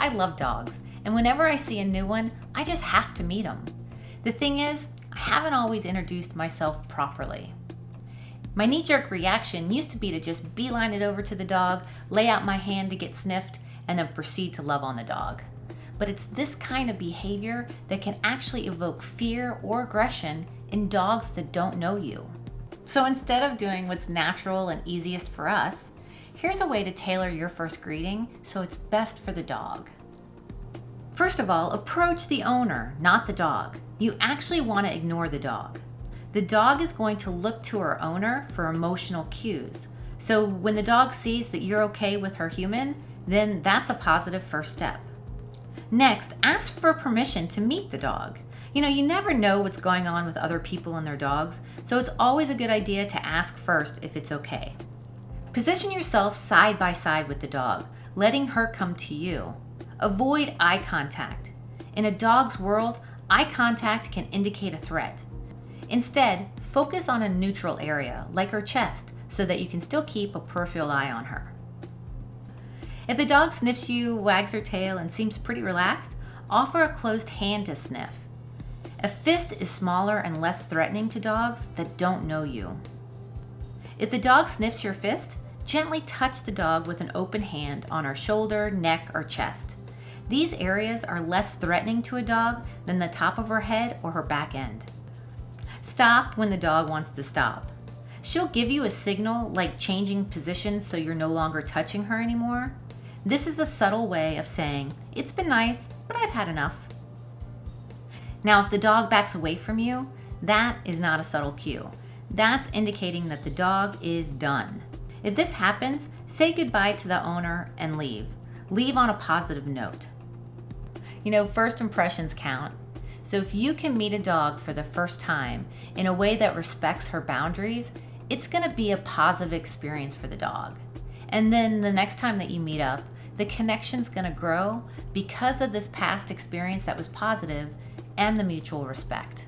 I love dogs, and whenever I see a new one, I just have to meet them. The thing is, I haven't always introduced myself properly. My knee-jerk reaction used to be to just beeline it over to the dog, lay out my hand to get sniffed, and then proceed to love on the dog. But it's this kind of behavior that can actually evoke fear or aggression in dogs that don't know you. So instead of doing what's natural and easiest for us, here's a way to tailor your first greeting so it's best for the dog. First of all, approach the owner, not the dog. You actually want to ignore the dog. The dog is going to look to her owner for emotional cues. So when the dog sees that you're okay with her human, then that's a positive first step. Next, ask for permission to meet the dog. You never know what's going on with other people and their dogs, so it's always a good idea to ask first if it's okay. Position yourself side by side with the dog, letting her come to you. Avoid eye contact. In a dog's world, eye contact can indicate a threat. Instead, focus on a neutral area, like her chest, so that you can still keep a peripheral eye on her. If the dog sniffs you, wags her tail, and seems pretty relaxed, offer a closed hand to sniff. A fist is smaller and less threatening to dogs that don't know you. If the dog sniffs your fist, gently touch the dog with an open hand on her shoulder, neck, or chest. These areas are less threatening to a dog than the top of her head or her back end. Stop when the dog wants to stop. She'll give you a signal like changing positions so you're no longer touching her anymore. This is a subtle way of saying, "It's been nice, but I've had enough." Now, if the dog backs away from you, that is not a subtle cue. That's indicating that the dog is done. If this happens, say goodbye to the owner and leave. Leave on a positive note. First impressions count. So if you can meet a dog for the first time in a way that respects her boundaries, it's going to be a positive experience for the dog. And then the next time that you meet up, the connection's going to grow because of this past experience that was positive and the mutual respect.